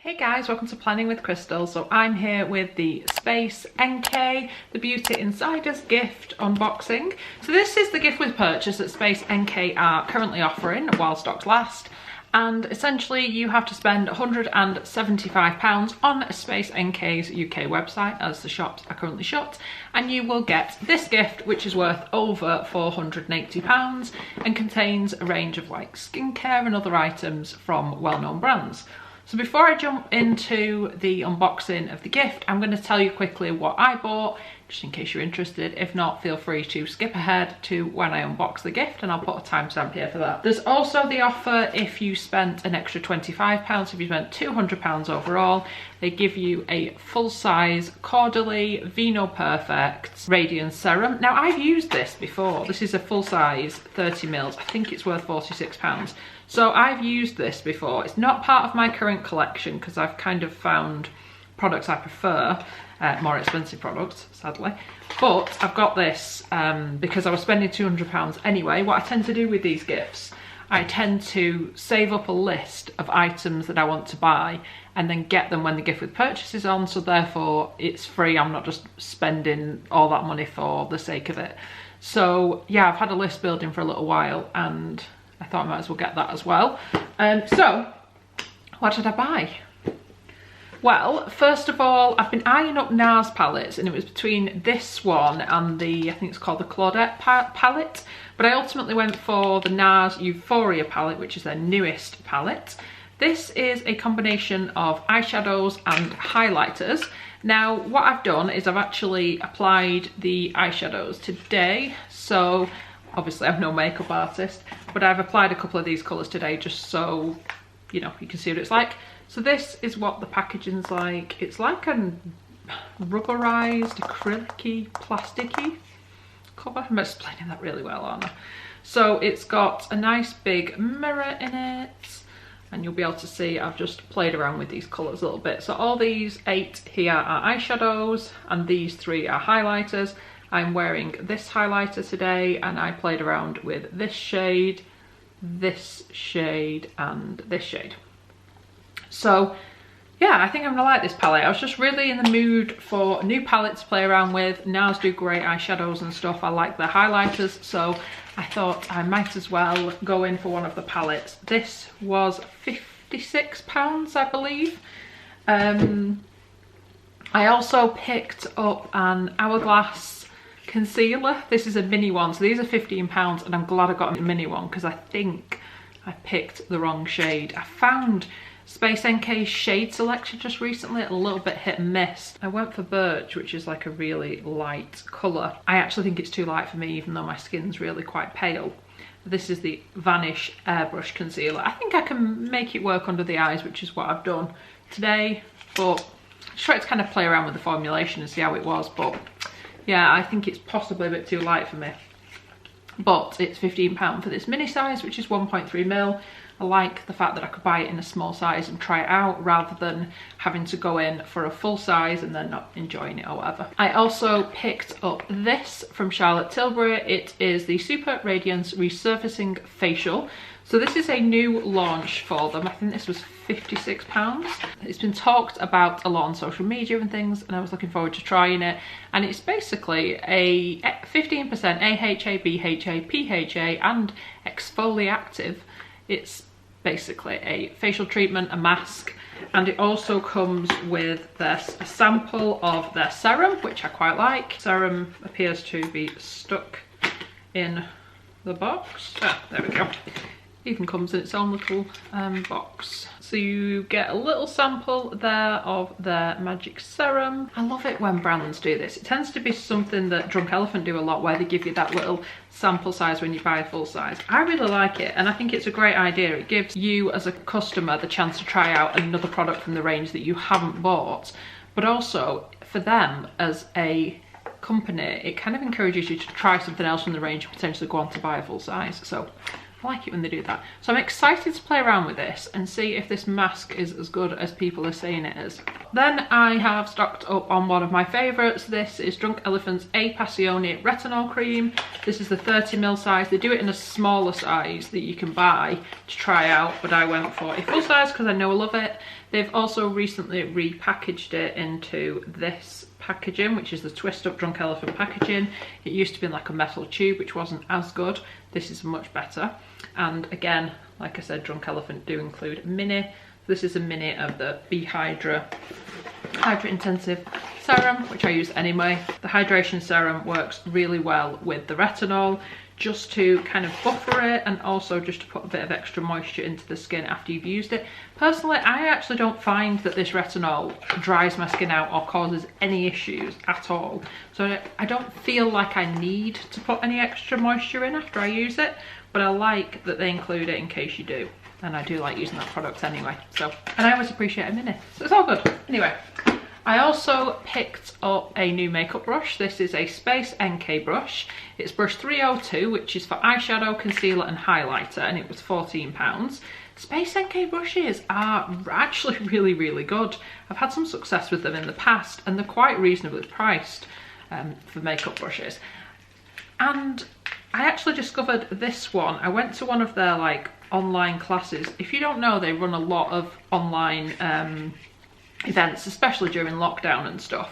Hey guys, welcome to Planning with Crystal. So I'm here with the Space NK, the Beauty Insiders gift unboxing. So this is the gift with purchase that Space NK are currently offering while stocks last. And essentially you have to spend £175 on Space NK's UK website, as the shops are currently shut, and you will get this gift, which is worth over £480 and contains a range of like skincare and other items from well-known brands. So before I jump into the unboxing of the gift, I'm going to tell you quickly what I bought, just in case you're interested. If not, feel free to skip ahead to when I unbox the gift and I'll put a timestamp here for that. There's also the offer if you spent an extra £25, if you spent £200 overall, they give you a full-size Caudalie Veno Perfect Radiance Serum. Now I've used this before. This is a full-size 30ml. I think it's worth £46. So I've used this before. It's not part of my current collection because I've kind of found products I prefer, more expensive products, sadly. But I've got this because I was spending £200 anyway. What I tend to do with these gifts, I tend to save up a list of items that I want to buy and then get them when the gift with purchase is on, so therefore it's free. I'm not just spending all that money for the sake of it. So yeah, I've had a list building for a little while and I thought I might as well get that as well. So what did I buy? Well, first of all, I've been eyeing up NARS palettes, and it was between this one and the, I think it's called the Claudette palette, but I ultimately went for the NARS Euphoria palette, which is their newest palette. This is a combination of eyeshadows and highlighters. Now, what I've done is I've actually applied the eyeshadows today, so obviously I'm no makeup artist, but I've applied a couple of these colours today just so, you know, you can see what it's like. So this is what the packaging's like. It's like a rubberized, acrylic-y, plasticky cover. I'm explaining that really well, aren't I? So it's got a nice big mirror in it, and you'll be able to see I've just played around with these colours a little bit. So all these 8 here are eyeshadows, and these 3 are highlighters. I'm wearing this highlighter today, and I played around with this shade, and this shade. So yeah, I think I'm gonna like this palette. I was just really in the mood for a new palette to play around with. NARS do great eyeshadows and stuff. I like their highlighters, so I thought I might as well go in for one of the palettes. This was £56, I believe. I also picked up an Hourglass concealer. This is a mini one, so these are £15, and I'm glad I got a mini one because I think I picked the wrong shade. I found Space NK's shade selection just recently a little bit hit and miss. I went for Birch, which is like a really light colour. I actually think it's too light for me, even though my skin's really quite pale. This is the Vanish Airbrush Concealer. I think I can make it work under the eyes, which is what I've done today, but I tried to kind of play around with the formulation and see how it was, but yeah, I think it's possibly a bit too light for me. But it's £15 for this mini size, which is 1.3ml. I like the fact that I could buy it in a small size and try it out rather than having to go in for a full size and then not enjoying it or whatever. I also picked up this from Charlotte Tilbury. It is the Super Radiance Resurfacing Facial. So this is a new launch for them. I think this was £56. It's been talked about a lot on social media and things, and I was looking forward to trying it. And it's basically a 15% AHA, BHA, PHA and exfoliative. It's basically a facial treatment, a mask, and it also comes with a sample of their serum, which I quite like. Serum appears to be stuck in the box. Ah, there we go. Even comes in its own little box. So you get a little sample there of their magic serum. I love it when brands do this. It tends to be something that Drunk Elephant do a lot, where they give you that little sample size when you buy a full size. I really like it, and I think it's a great idea. It gives you as a customer the chance to try out another product from the range that you haven't bought, but also for them as a company, it kind of encourages you to try something else from the range and potentially go on to buy a full size. So I like it when they do that. So I'm excited to play around with this and see if this mask is as good as people are saying it is. Then I have stocked up on one of my favourites. This is Drunk Elephant's A Passione Retinol Cream. This is the 30ml size. They do it in a smaller size that you can buy to try out, but I went for a full size because I know I love it. They've also recently repackaged it into this packaging, which is the twist up Drunk Elephant packaging. It used to be in like a metal tube, which wasn't as good. This is much better. And again, like I said, Drunk Elephant do include a mini. This is a mini of the Hydra Intensive Serum, which I use anyway. The hydration serum works really well with the retinol, just to kind of buffer it and also just to put a bit of extra moisture into the skin after you've used it. Personally, I actually don't find that this retinol dries my skin out or causes any issues at all. So I don't feel like I need to put any extra moisture in after I use it, but I like that they include it in case you do. And I do like using that product anyway. So, and I always appreciate a mini, so it's all good. Anyway, I also picked up a new makeup brush. This is a Space NK brush. It's brush 302, which is for eyeshadow, concealer and highlighter, and it was £14. Space NK brushes are actually really good. I've had some success with them in the past, and they're quite reasonably priced for makeup brushes. And I actually discovered this one. I went to one of their like online classes. If you don't know, they run a lot of online events, especially during lockdown and stuff,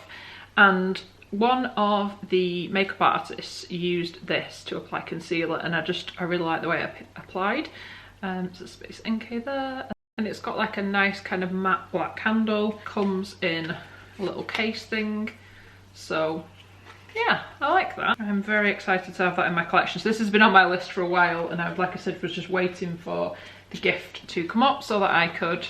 and one of the makeup artists used this to apply concealer, and I really like the way it applied. So Space NK there, and it's got like a nice kind of matte black candle, comes in a little case thing, so yeah, I like that. I'm very excited to have that in my collection. So this has been on my list for a while, and I, like I said, was just waiting for the gift to come up so that I could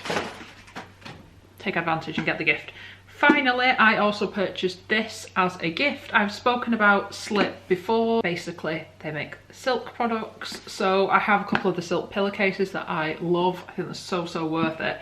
take advantage and get the gift. Finally, I also purchased this as a gift. I've spoken about Slip before. Basically, they make silk products. So I have a couple of the silk pillowcases that I love. I think they're so worth it.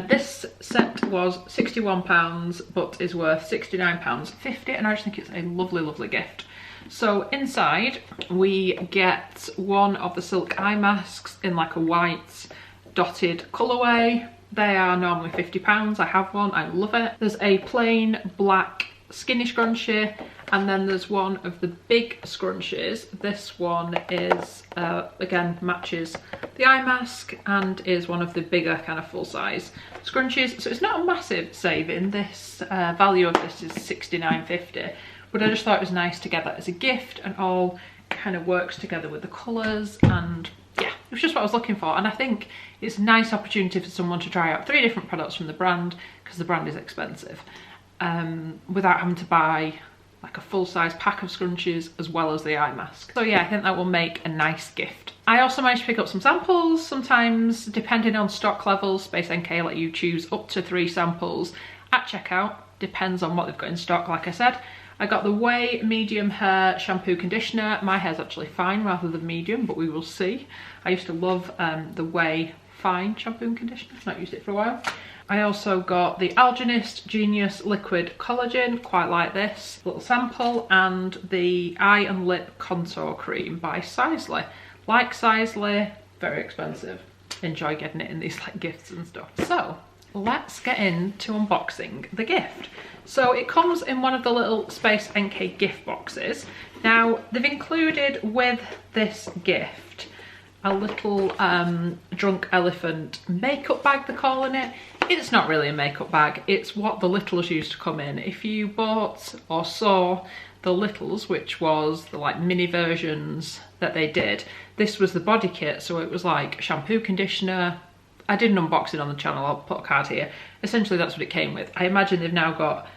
This set was £61, but is worth £69.50, and I just think it's a lovely gift. So inside, we get one of the silk eye masks in like a white dotted colourway. They are normally £50. I have one, I love it. There's a plain black skinny scrunchie, and then there's one of the big scrunchies. This one is, again, matches the eye mask and is one of the bigger kind of full size scrunchies. So it's not a massive saving. This value of this is £69.50, but I just thought it was nice to get that as a gift, and all kind of works together with the colours, and yeah, it was just what I was looking for. And I think it's a nice opportunity for someone to try out 3 different products from the brand, because the brand is expensive, without having to buy like a full-size pack of scrunchies as well as the eye mask. So yeah, I think that will make a nice gift. I also managed to pick up some samples. Sometimes, depending on stock levels, Space NK let you choose up to 3 samples at checkout. Depends on what they've got in stock, like I said. I got the Whey Medium Hair Shampoo Conditioner. My hair's actually fine rather than medium, but we will see. I used to love the Whey Fine Shampoo and Conditioner. I've not used it for a while. I also got the Algenist Genius Liquid Collagen, quite like this little sample, and the Eye and Lip Contour Cream by Sisley. Like Sisley, very expensive. Enjoy getting it in these like gifts and stuff. So let's get into unboxing the gift. So it comes in one of the little Space NK gift boxes. Now they've included with this gift a little Drunk Elephant makeup bag, they're calling it. It's not really a makeup bag, it's what the littles used to come in. If you bought or saw the littles, which was the like mini versions that they did, this was the body kit. So it was like shampoo, conditioner. I did an unboxing on the channel, I'll put a card here. Essentially that's what it came with. I imagine they've now got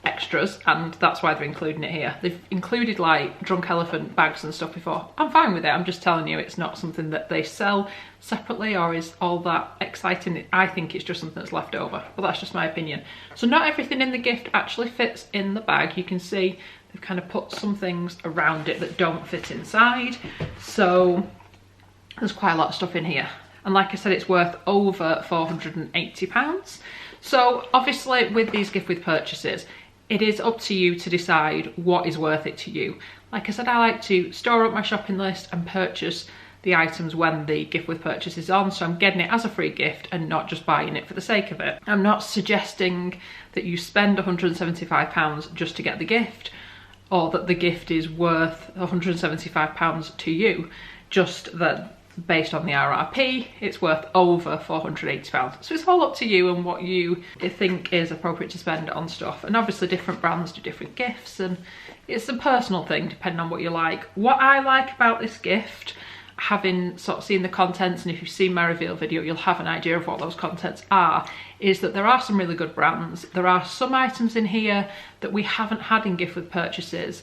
extras, and that's why they're including it here. They've included like Drunk Elephant bags and stuff before. I'm fine with it, I'm just telling you it's not something that they sell separately or is all that exciting. I think it's just something that's left over, but that's just my opinion. So not everything in the gift actually fits in the bag. You can see they've kind of put some things around it that don't fit inside. So there's quite a lot of stuff in here. And like I said, it's worth over £480. So obviously with these gift with purchases, it is up to you to decide what is worth it to you. Like I said, I like to store up my shopping list and purchase the items when the gift with purchase is on, so I'm getting it as a free gift and not just buying it for the sake of it. I'm not suggesting that you spend £175 just to get the gift, or that the gift is worth £175 to you, just that based on the RRP it's worth over £480. So it's all up to you and what you think is appropriate to spend on stuff, and obviously different brands do different gifts and it's a personal thing depending on what you like. What I like about this gift, having sort of seen the contents, and if you've seen my reveal video you'll have an idea of what those contents are, is that there are some really good brands. There are some items in here that we haven't had in gift with purchases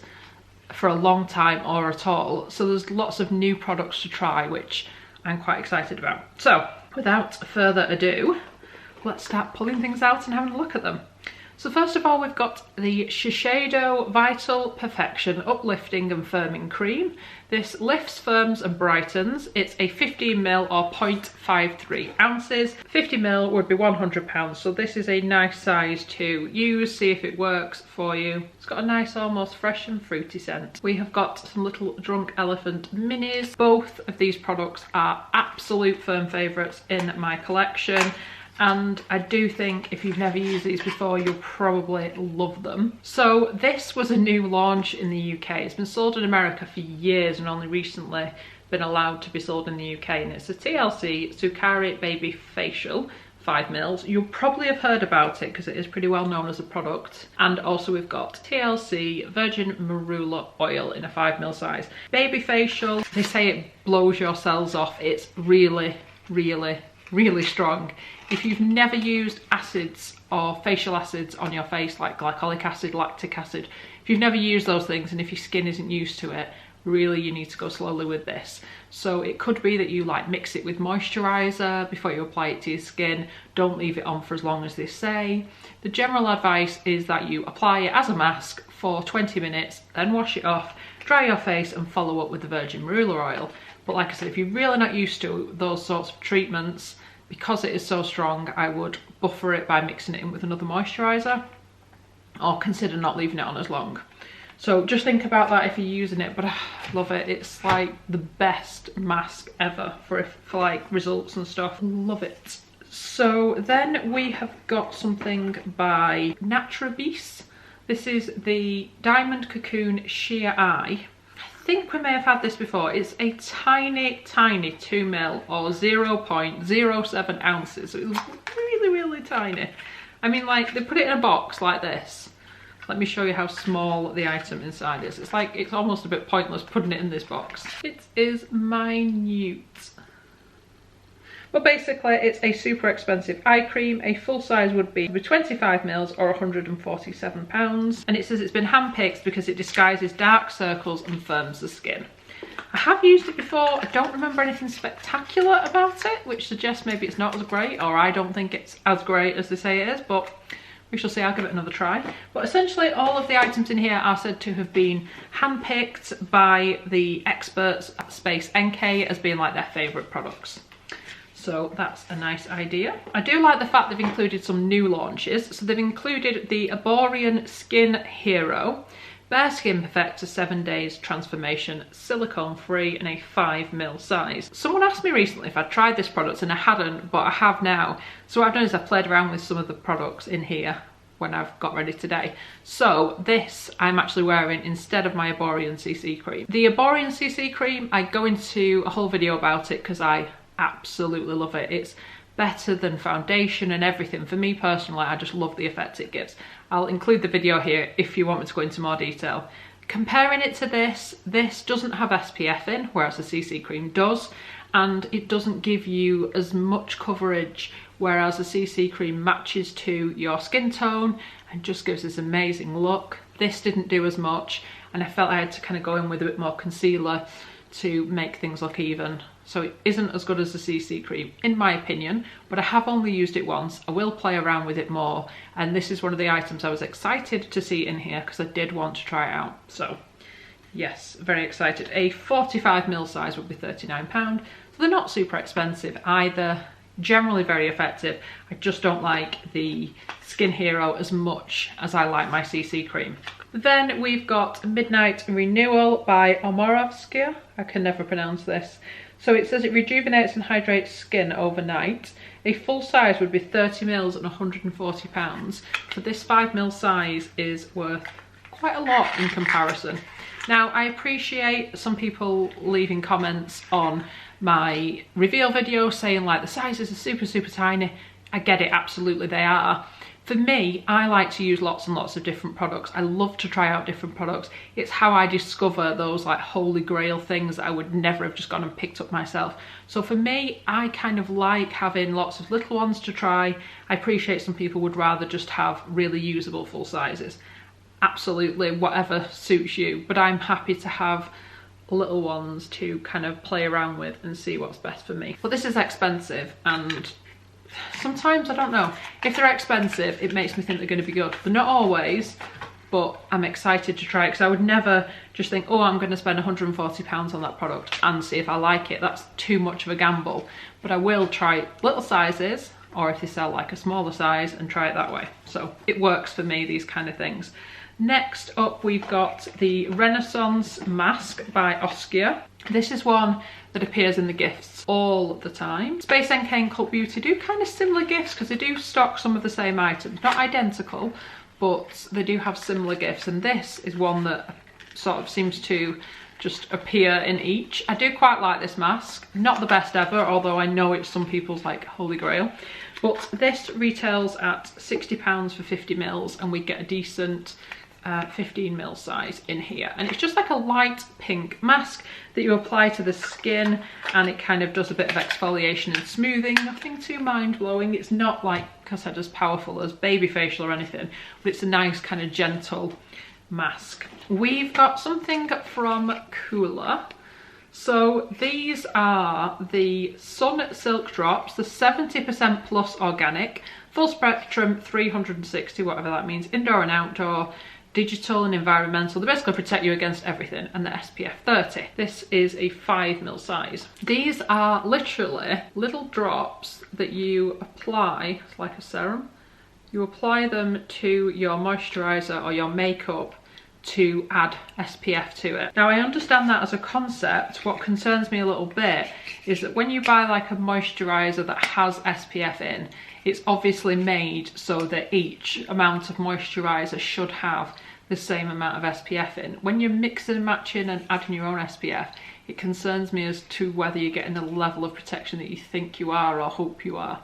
for a long time or at all, so there's lots of new products to try, which I'm quite excited about. So without further ado, let's start pulling things out and having a look at them. So first of all, we've got the Shiseido Vital Perfection Uplifting and Firming Cream. This lifts, firms and brightens. It's a 15ml or 0.53 ounces. 50ml would be £100, so this is a nice size to use, see if it works for you. It's got a nice almost fresh and fruity scent. We have got some little Drunk Elephant minis. Both of these products are absolute firm favourites in my collection, and I do think if you've never used these before you'll probably love them. So this was a new launch in the UK. It's been sold in America for years and only recently been allowed to be sold in the UK, and it's a TLC Sukari Baby Facial 5ml. You'll probably have heard about it because it is pretty well known as a product. And also we've got TLC Virgin Marula Oil in a 5ml size. Baby facial, they say it blows your cells off. It's really strong. If you've never used acids or facial acids on your face, like glycolic acid, lactic acid, if you've never used those things and if your skin isn't used to it, really you need to go slowly with this. So it could be that you like mix it with moisturizer before you apply it to your skin. Don't leave it on for as long as they say. The general advice is that you apply it as a mask for 20 minutes, then wash it off, dry your face and follow up with the Virgin Marula Oil. But like I said, if you're really not used to those sorts of treatments, because it is so strong, I would buffer it by mixing it in with another moisturiser, or consider not leaving it on as long. So just think about that if you're using it, but I love it. It's like the best mask ever for like results and stuff. Love it. So then we have got something by Naturabis. This is the Diamond Cocoon Sheer Eye. I think we may have had this before. It's a tiny 2ml or 0.07 ounces. So it's really tiny. I mean, like, they put it in a box like this. Let me show you how small the item inside is. It's like, it's almost a bit pointless putting it in this box. It is minute. But basically it's a super expensive eye cream. A full size would be 25ml or £147. And it says it's been handpicked because it disguises dark circles and firms the skin. I have used it before. I don't remember anything spectacular about it, which suggests maybe it's not as great, or I don't think it's as great as they say it is, but we shall see. I'll give it another try. But essentially all of the items in here are said to have been handpicked by the experts at Space NK as being like their favourite products. So that's a nice idea. I do like the fact they've included some new launches. So they've included the Arborian Skin Hero, Bare Skin Perfector 7 Days Transformation, silicone free in a 5ml size. Someone asked me recently if I'd tried this product and I hadn't, but I have now. So what I've done is I've played around with some of the products in here when I've got ready today. So this I'm actually wearing instead of my Arborian CC cream. The Arborian CC cream, I go into a whole video about it because I absolutely love it. It's better than foundation and everything. For me personally, I just love the effect it gives. I'll include the video here if you want me to go into more detail. Comparing it to this doesn't have SPF in, whereas the CC cream does, and it doesn't give you as much coverage, whereas the CC cream matches to your skin tone and just gives this amazing look. This didn't do as much, and I felt I had to kind of go in with a bit more concealer to make things look even. So it isn't as good as the CC cream, in my opinion, but I have only used it once. I will play around with it more, and this is one of the items I was excited to see in here because I did want to try it out. So yes, very excited. A 45ml size would be £39, so they're not super expensive either. Generally very effective. I just don't like the Skin Hero as much as I like my CC cream. Then we've got Midnight Renewal by Omorovskaya. I can never pronounce this. So it says it rejuvenates and hydrates skin overnight. A full size would be 30 mils and £140, but this 5 ml size is worth quite a lot in comparison. Now, I appreciate some people leaving comments on my reveal video saying like the sizes are super tiny. I get it, absolutely they are. For me, I like to use lots and lots of different products. I love to try out different products. It's how I discover those like holy grail things that I would never have just gone and picked up myself. So for me, I kind of like having lots of little ones to try. I appreciate some people would rather just have really usable full sizes. Absolutely, whatever suits you. But I'm happy to have little ones to kind of play around with and see what's best for me. But this is expensive, and sometimes, I don't know, if they're expensive it makes me think they're going to be good. They're not always, but I'm excited to try it because I would never just think, oh, I'm going to spend £140 on that product and see if I like it. That's too much of a gamble. But I will try little sizes, or if they sell like a smaller size, and try it that way. So it works for me, these kind of things. Next up, we've got the Renaissance Mask by Oskia. This is one that appears in the gifts all the time. Space NK and Cult Beauty do kind of similar gifts because they do stock some of the same items. Not identical, but they do have similar gifts. And this is one that sort of seems to just appear in each. I do quite like this mask. Not the best ever, although I know it's some people's like holy grail. But this retails at £60 for 50 mils, and we get a decent 15 ml size in here, and it's just like a light pink mask that you apply to the skin, and it kind of does a bit of exfoliation and smoothing. Nothing too mind-blowing. It's not like, because I said, as powerful as baby facial or anything, but it's a nice kind of gentle mask. We've got something from Cooler. So these are the Sunsilk Drops, the 70% plus organic, full spectrum 360, whatever that means, indoor and outdoor, digital and environmental. They basically protect you against everything, and the SPF 30. This is a 5 ml size. These are literally little drops that you apply, it's like a serum. You apply them to your moisturiser or your makeup to add SPF to it. Now, I understand that as a concept. What concerns me a little bit is that when you buy like a moisturiser that has SPF in, it's obviously made so that each amount of moisturiser should have the same amount of SPF in. When you're mixing and matching and adding your own SPF, it concerns me as to whether you're getting the level of protection that you think you are or hope you are.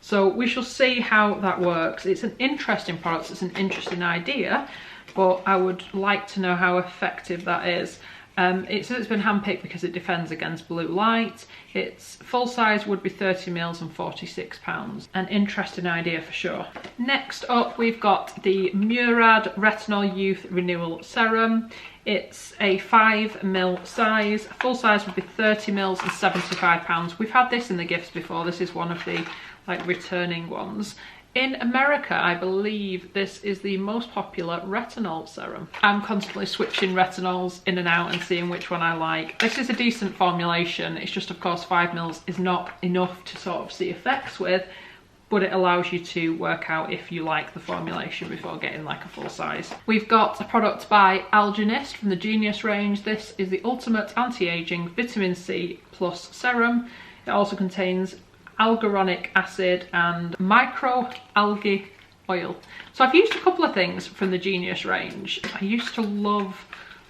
So we shall see how that works. It's an interesting product, it's an interesting idea, but I would like to know how effective that is. It says it's been handpicked because it defends against blue light. Its full size would be 30 mils and £46. An interesting idea for sure. Next up, we've got the Murad Retinol Youth Renewal Serum. It's a 5 ml size. Full size would be 30 mils and £75. We've had this in the gifts before. This is one of the like returning ones. In America, I believe this is the most popular retinol serum. I'm constantly switching retinols in and out and seeing which one I like. This is a decent formulation. It's just, of course, 5 mils is not enough to sort of see effects with, but it allows you to work out if you like the formulation before getting like a full size. We've got a product by Algenist from the Genius range. This is the Ultimate Anti-Aging Vitamin C Plus Serum. It also contains algoronic acid and microalgae oil. So I've used a couple of things from the Genius range. I used to love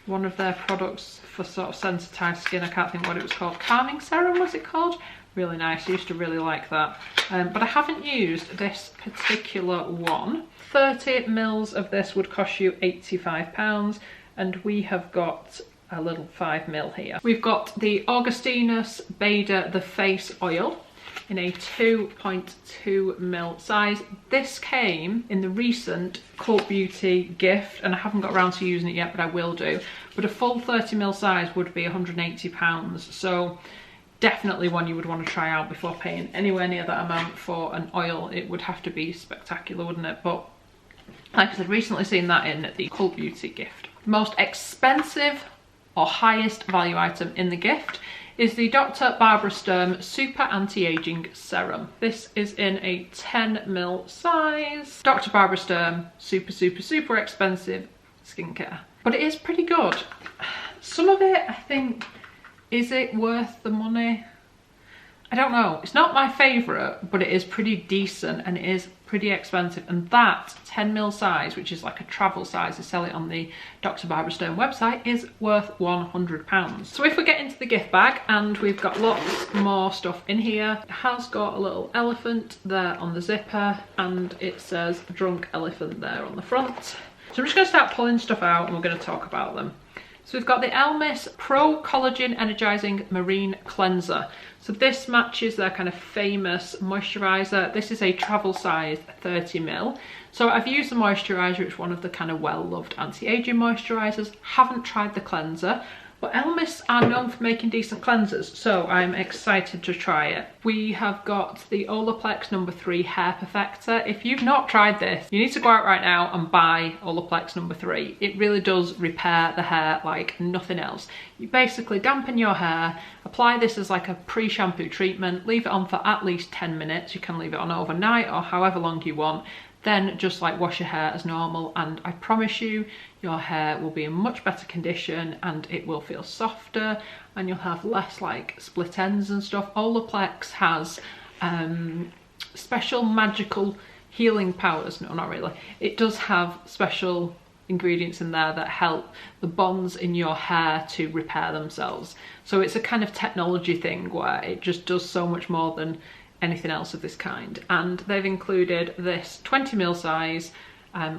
one of their products for sort of sensitized skin. I can't think what it was called. Calming Serum, was it called? Really nice. I used to really like that. But I haven't used this particular one. 30 mils of this would cost you £85, and we have got a little 5 ml here. We've got the Augustinus Beda the Face Oil in a 2.2 ml size. This came in the recent Cult Beauty gift, and I haven't got around to using it yet, but I will do. But a full 30 ml size would be £180, so definitely one you would want to try out before paying anywhere near that amount for an oil. It would have to be spectacular, wouldn't it? But like I said, recently seen that in the Cult Beauty gift. Most expensive or highest value item in the gift is the Dr. Barbara Serum Super Anti-Aging Serum. This is in a 10 ml size. Dr. Barbara Serum, super expensive skincare. But it is pretty good. Some of it, I think, Is it worth the money? I don't know. It's not my favourite, but it is pretty decent and it is pretty expensive. And that 10ml size, which is like a travel size, they sell it on the Dr. Barbara Serum website, is worth £100. So if we get into the gift bag, and we've got lots more stuff in here. It has got a little elephant there on the zipper, and it says drunk elephant there on the front. So I'm just going to start pulling stuff out and we're going to talk about them. So we've got the Elemis Pro Collagen Energizing Marine Cleanser. So this matches their kind of famous moisturiser. This is a travel size 30ml. So I've used the moisturiser, it's one of the kind of well-loved anti-aging moisturisers. Haven't tried the cleanser, but Elemis are known for making decent cleansers, so I'm excited to try it. We have got the Olaplex No. 3 Hair Perfector. If you've not tried this, you need to go out right now and buy Olaplex No. 3. It really does repair the hair like nothing else. You basically dampen your hair, apply this as like a pre-shampoo treatment, leave it on for at least 10 minutes. You can leave it on overnight or however long you want. Then just like wash your hair as normal, and I promise you, your hair will be in much better condition and it will feel softer and you'll have less like split ends and stuff. Olaplex has special magical healing powers. No, not really. It does have special ingredients in there that help the bonds in your hair to repair themselves. So it's a kind of technology thing where it just does so much more than anything else of this kind. And they've included this 20ml size,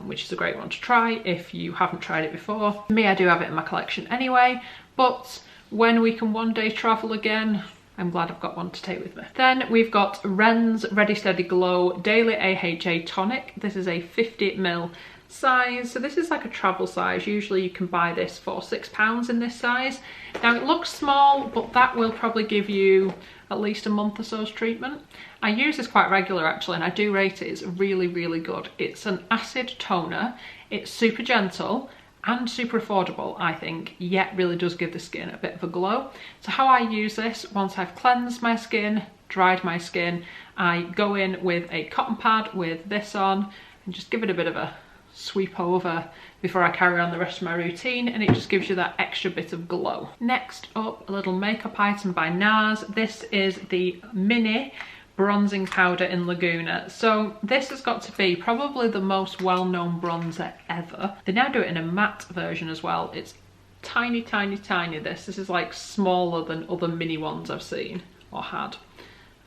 which is a great one to try if you haven't tried it before. Me, I do have it in my collection anyway, but when we can one day travel again, I'm glad I've got one to take with me. Then we've got Rens Ready Steady Glow Daily AHA Tonic. This is a 50ml size, so this is like a travel size. Usually you can buy this for £6 in this size. Now it looks small, but that will probably give you at least a month or so's treatment. I use this quite regular actually, and I do rate it. It's really, really good. It's an acid toner. It's super gentle and super affordable, I think, yet really does give the skin a bit of a glow. So how I use this, once I've cleansed my skin, dried my skin, I go in with a cotton pad with this on and just give it a bit of a sweep over before I carry on the rest of my routine, and it just gives you that extra bit of glow. Next up, a little makeup item by NARS. This is the mini bronzing powder in Laguna. So this has got to be probably the most well-known bronzer ever. They now do it in a matte version as well. It's tiny, tiny, tiny. This is like smaller than other mini ones I've seen or had,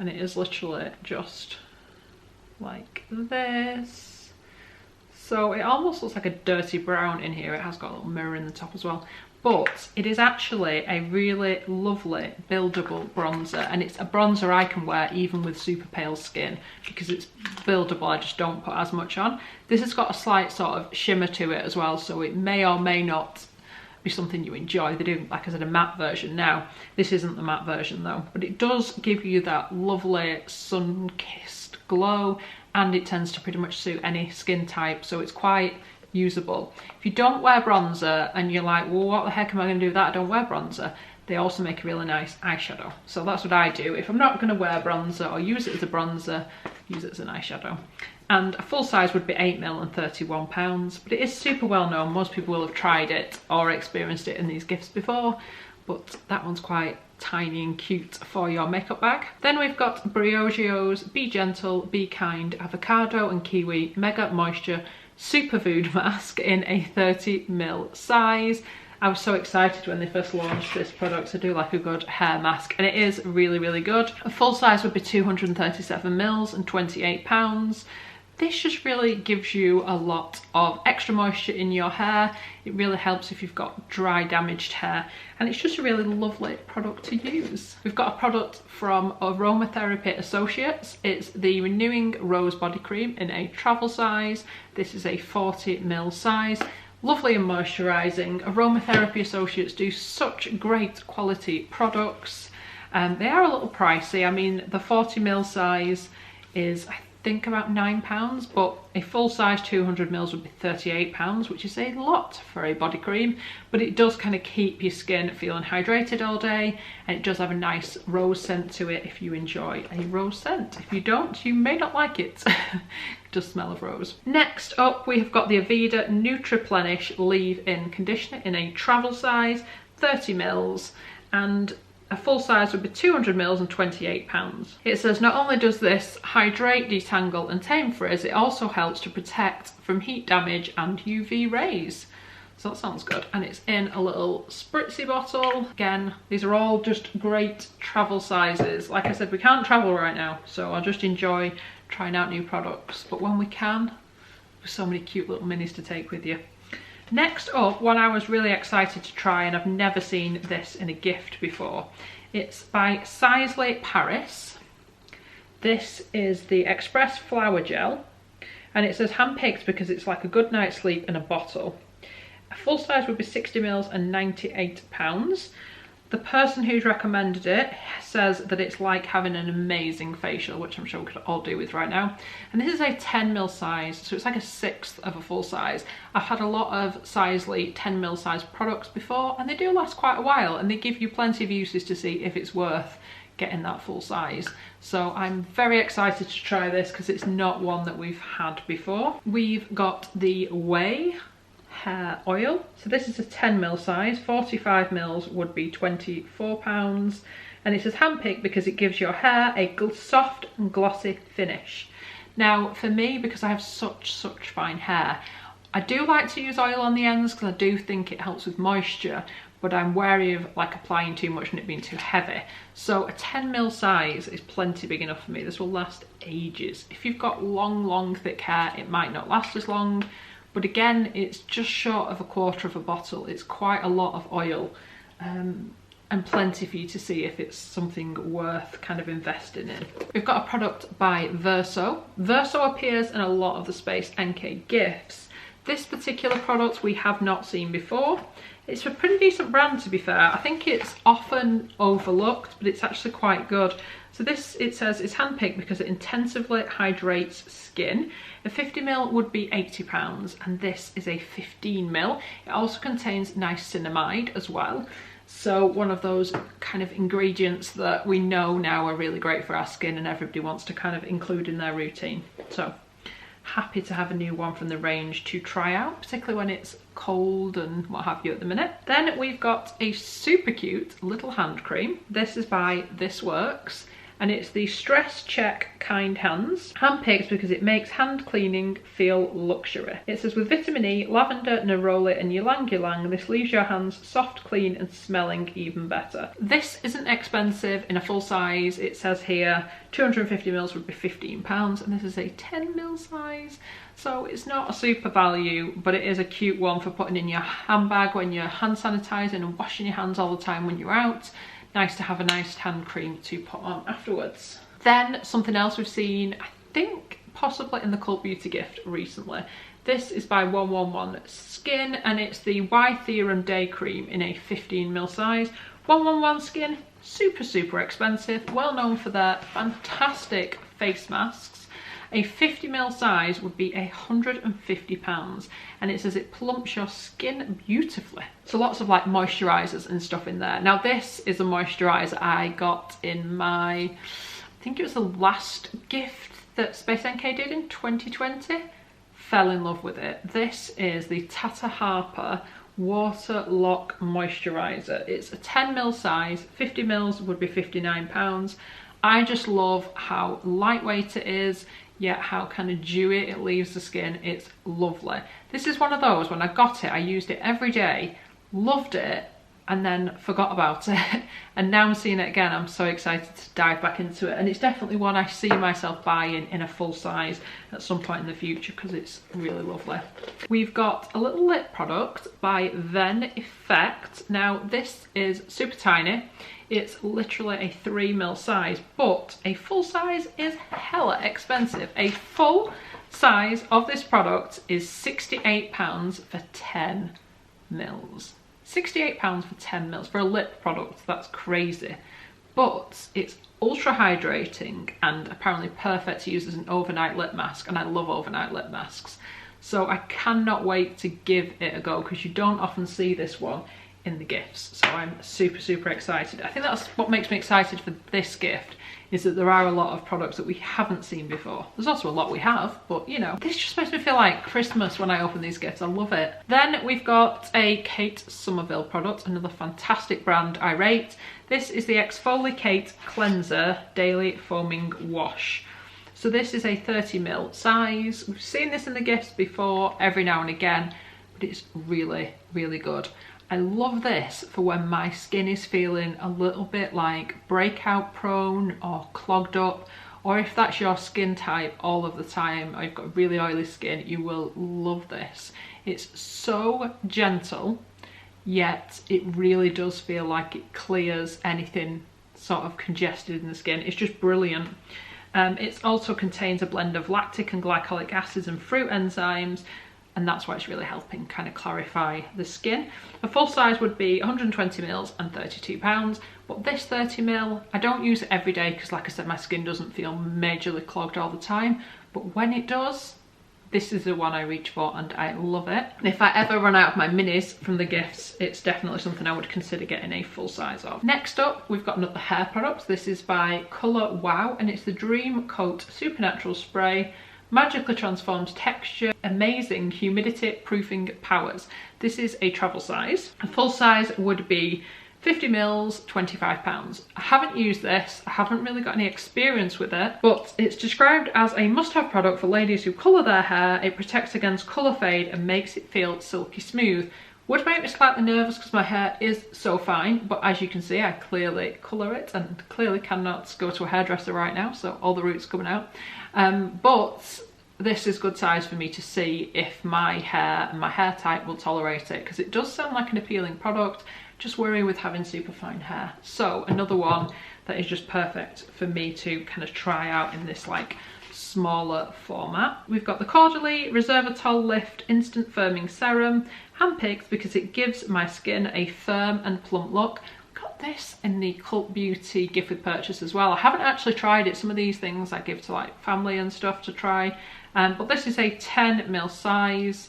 and it is literally just like this. So it almost looks like a dirty brown in here. It has got a little mirror in the top as well. But it is actually a really lovely buildable bronzer, and it's a bronzer I can wear even with super pale skin because it's buildable. I just don't put as much on. This has got a slight sort of shimmer to it as well, so it may or may not be something you enjoy. They do, like I said, a matte version now. This isn't the matte version though, but it does give you that lovely sun-kissed glow, and it tends to pretty much suit any skin type, so it's quite usable. If you don't wear bronzer and you're like, well, what the heck am I going to do with that? I don't wear bronzer. They also make a really nice eyeshadow. So that's what I do. If I'm not going to wear bronzer or use it as a bronzer, use it as an eyeshadow. And a full size would be 8ml and £31, but it is super well known. Most people will have tried it or experienced it in these gifts before, but that one's quite tiny and cute for your makeup bag. Then we've got Briogio's Be Gentle, Be Kind Avocado and Kiwi Mega Moisture Superfood Mask in a 30ml size. I was so excited when they first launched this product to do like a good hair mask, and it is really, really good. A full size would be 237ml and £28. This just really gives you a lot of extra moisture in your hair. It really helps if you've got dry, damaged hair, and it's just a really lovely product to use. We've got a product from Aromatherapy Associates. It's the Renewing Rose Body Cream in a travel size. This is a 40ml size. Lovely and moisturising. Aromatherapy Associates do such great quality products. They are a little pricey. I mean, the 40ml size is, I think, about £9, but a full size 200ml would be £38, which is a lot for a body cream, but it does kind of keep your skin feeling hydrated all day, and it does have a nice rose scent to it if you enjoy a rose scent. If you don't, you may not like it. It does smell of rose. Next up, we have got the Aveda Nutriplenish Leave-In Conditioner in a travel size, 30ml, and A full size would be 200 ml and £28. It says not only does this hydrate, detangle and tame frizz, it also helps to protect from heat damage and UV rays. So that sounds good. And it's in a little spritzy bottle. Again, these are all just great travel sizes. Like I said, we can't travel right now, so I'll just enjoy trying out new products. But when we can, there's so many cute little minis to take with you. Next up, one I was really excited to try, and I've never seen this in a gift before. It's by Sisley Paris. This is the Express Flower Gel, and it says handpicked because it's like a good night's sleep in a bottle. A full size would be 60 ml and £98. The person who's recommended it says that it's like having an amazing facial, which I'm sure we could all do with right now. And this is a 10 ml size, so it's like a sixth of a full size. I've had a lot of Sisley 10 ml size products before, and they do last quite a while, and they give you plenty of uses to see if it's worth getting that full size. So I'm very excited to try this because it's not one that we've had before. We've got the Whey Hair Oil. So this is a 10 ml size, 45 ml would be £24, and it says handpicked because it gives your hair a soft and glossy finish. Now for me, because I have such fine hair, I do like to use oil on the ends because I do think it helps with moisture, but I'm wary of like applying too much and it being too heavy. So a 10 ml size is plenty big enough for me. This will last ages. If you've got long thick hair, it might not last as long. But again, it's just short of a quarter of a bottle. It's quite a lot of oil, and plenty for you to see if it's something worth kind of investing in. We've got a product by Verso. Verso appears in a lot of the Space NK gifts. This particular product we have not seen before. It's a pretty decent brand, to be fair. I think it's often overlooked, but it's actually quite good. So this, it says, is handpicked because it intensively hydrates skin. A 50 ml would be £80, and this is a 15 ml. It also contains niacinamide as well. So one of those kind of ingredients that we know now are really great for our skin and everybody wants to kind of include in their routine. So happy to have a new one from the range to try out, particularly when it's cold and what have you at the minute. Then we've got a super cute little hand cream. This is by This Works, and it's the Stress Check Kind Hands. Handpicked because it makes hand cleaning feel luxury. It says with vitamin E, lavender, neroli and ylang ylang, this leaves your hands soft, clean and smelling even better. This isn't expensive in a full size. It says here 250 ml would be £15, and this is a 10 ml size. So it's not a super value, but it is a cute one for putting in your handbag when you're hand sanitizing and washing your hands all the time when you're out. Nice to have a nice hand cream to put on afterwards. Then something else we've seen, I think possibly in the Cult Beauty gift recently. This is by 111 Skin, and it's the Theorem Day Cream in a 15 ml size. 111 Skin, super expensive, well known for their fantastic face masks. A 50 ml size would be £150, and it says it plumps your skin beautifully. So lots of like moisturisers and stuff in there. Now this is a moisturiser I got in my, I think it was the last gift that Space NK did in 2020. Fell in love with it. This is the Tata Harper Water Lock Moisturiser. It's a 10 ml size, 50 ml would be £59. I just love how lightweight it is, yet how kind of dewy it leaves the skin. It's lovely. This is one of those, when I got it, I used it every day, loved it, and then forgot about it. And now I'm seeing it again, I'm so excited to dive back into it. And it's definitely one I see myself buying in a full size at some point in the future because it's really lovely. We've got a little lip product by Then Effect. Now this is super tiny. It's literally a 3 ml size, but a full size is hella expensive. A full size of this product is £68 for 10 mils. £68 for 10 mils for a lip product, that's crazy. But it's ultra hydrating and apparently perfect to use as an overnight lip mask, and I love overnight lip masks. So I cannot wait to give it a go because you don't often see this one in the gifts. So I'm super excited. I think that's what makes me excited for this gift, is that there are a lot of products that we haven't seen before. There's also a lot we have, but you know, this just makes me feel like Christmas when I open these gifts. I love it. Then we've got a Kate Somerville product, another fantastic brand I rate. This is the Exfolikate Cleanser Daily Foaming Wash. So this is a 30ml size. We've seen this in the gifts before every now and again, but it's really, really good. I love this for when my skin is feeling a little bit like breakout prone or clogged up, or if that's your skin type all of the time, or you've got really oily skin, you will love this. It's so gentle, yet it really does feel like it clears anything sort of congested in the skin. It's just brilliant. It also contains a blend of lactic and glycolic acids and fruit enzymes, and that's why it's really helping kind of clarify the skin. A full size would be 120ml and £32, but this 30ml, I don't use it every day because, like I said, my skin doesn't feel majorly clogged all the time, but when it does, this is the one I reach for and I love it. And if I ever run out of my minis from the gifts, it's definitely something I would consider getting a full size of. Next up, we've got another hair product. This is by Colour Wow, and it's the Dream Coat Supernatural Spray. Magically transformed texture, amazing humidity proofing powers. This is a travel size. A full size would be 50ml, £25. I haven't used this, I haven't really got any experience with it, but it's described as a must-have product for ladies who colour their hair. It protects against colour fade and makes it feel silky smooth. Would make me slightly nervous because my hair is so fine, but as you can see, I clearly colour it and clearly cannot go to a hairdresser right now, so all the roots coming out. But this is good size for me to see if my hair and my hair type will tolerate it, because it does sound like an appealing product. Just worry with having super fine hair. So another one that is just perfect for me to kind of try out in this like smaller format. We've got the Cordially Resveratrol Lift Instant Firming Serum, handpicked because it gives my skin a firm and plump look. Got this in the Cult Beauty gift with purchase as well. I haven't actually tried it. Some of these things I give to like family and stuff to try, but this is a 10ml size.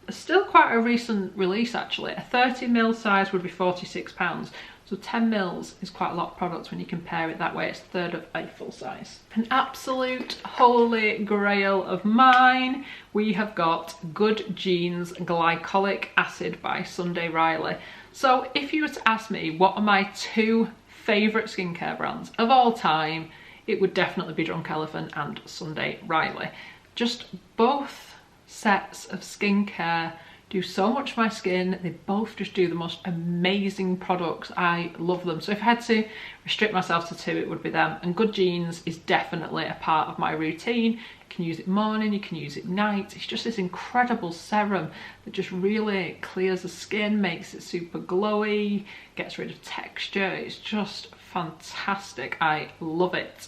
Still quite a recent release actually. A 30ml size would be £46. So 10ml is quite a lot of products when you compare it that way. It's a third of a full size. An absolute holy grail of mine, we have got Good Genes Glycolic Acid by Sunday Riley. So if you were to ask me what are my two favourite skincare brands of all time, it would definitely be Drunk Elephant and Sunday Riley. Just both sets of skincare do so much for my skin. They both just do the most amazing products. I love them. So if I had to restrict myself to two, it would be them. And Good Genes is definitely a part of my routine. You can use it morning, you can use it night. It's just this incredible serum that just really clears the skin, makes it super glowy, gets rid of texture. It's just fantastic. I love it.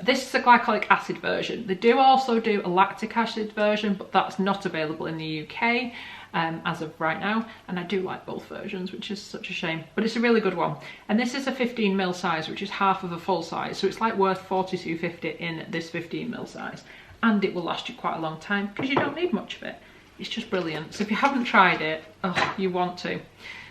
This is a glycolic acid version. They do also do a lactic acid version, but that's not available in the UK as of right now. And I do like both versions, which is such a shame, but it's a really good one. And this is a 15ml size, which is half of a full size. So it's like worth £42.50 in this 15ml size. And it will last you quite a long time because you don't need much of it. It's just brilliant. So if you haven't tried it, oh, you want to.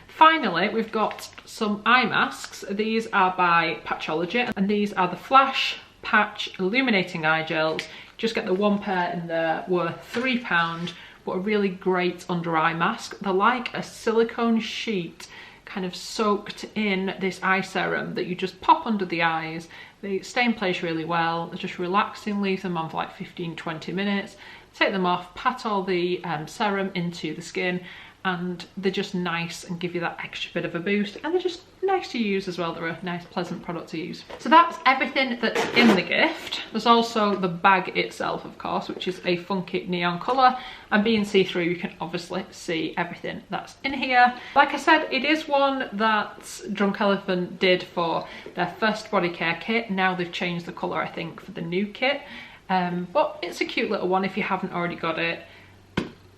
Finally, we've got some eye masks. These are by Patchology, and these are the Flash Patch Illuminating Eye Gels. Just get the one pair in there, worth £3, but a really great under eye mask. They're like a silicone sheet kind of soaked in this eye serum that you just pop under the eyes. They stay in place really well. They're just relaxing, leave them on for like 15-20 minutes. Take them off, pat all the serum into the skin, and they're just nice and give you that extra bit of a boost, and they're just nice to use as well. They're a nice pleasant product to use. So that's everything that's in the gift. There's also the bag itself, of course, which is a funky neon colour, and being see-through you can obviously see everything that's in here. Like I said, it is one that Drunk Elephant did for their first body care kit. Now they've changed the colour, I think, for the new kit, but it's a cute little one if you haven't already got it.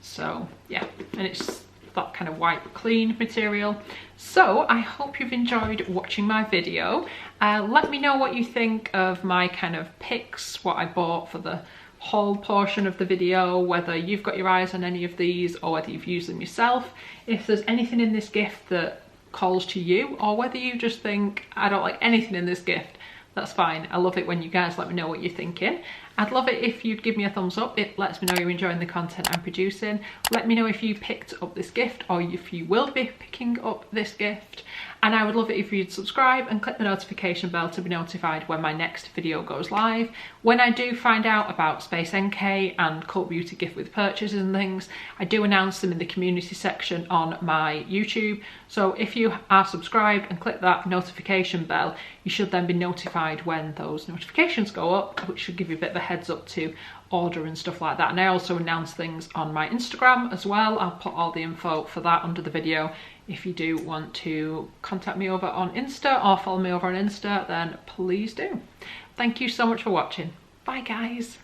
So yeah, and it's that kind of white clean material. So I hope you've enjoyed watching my video. Let me know what you think of my kind of picks, what I bought for the haul portion of the video, whether you've got your eyes on any of these or whether you've used them yourself, if there's anything in this gift that calls to you, or whether you just think I don't like anything in this gift, that's fine. I love it when you guys let me know what you're thinking. I'd love it if you'd give me a thumbs up. It lets me know you're enjoying the content I'm producing. Let me know if you picked up this gift or if you will be picking up this gift. And I would love it if you'd subscribe and click the notification bell to be notified when my next video goes live. When I do find out about Space NK and Cult Beauty gift with purchases and things, I do announce them in the community section on my YouTube. So if you are subscribed and click that notification bell, you should then be notified when those notifications go up, which should give you a bit of a heads up to order and stuff like that. And I also announce things on my Instagram as well. I'll put all the info for that under the video. If you do want to contact me over on Insta or follow me over on Insta, then please do. Thank you so much for watching. Bye guys.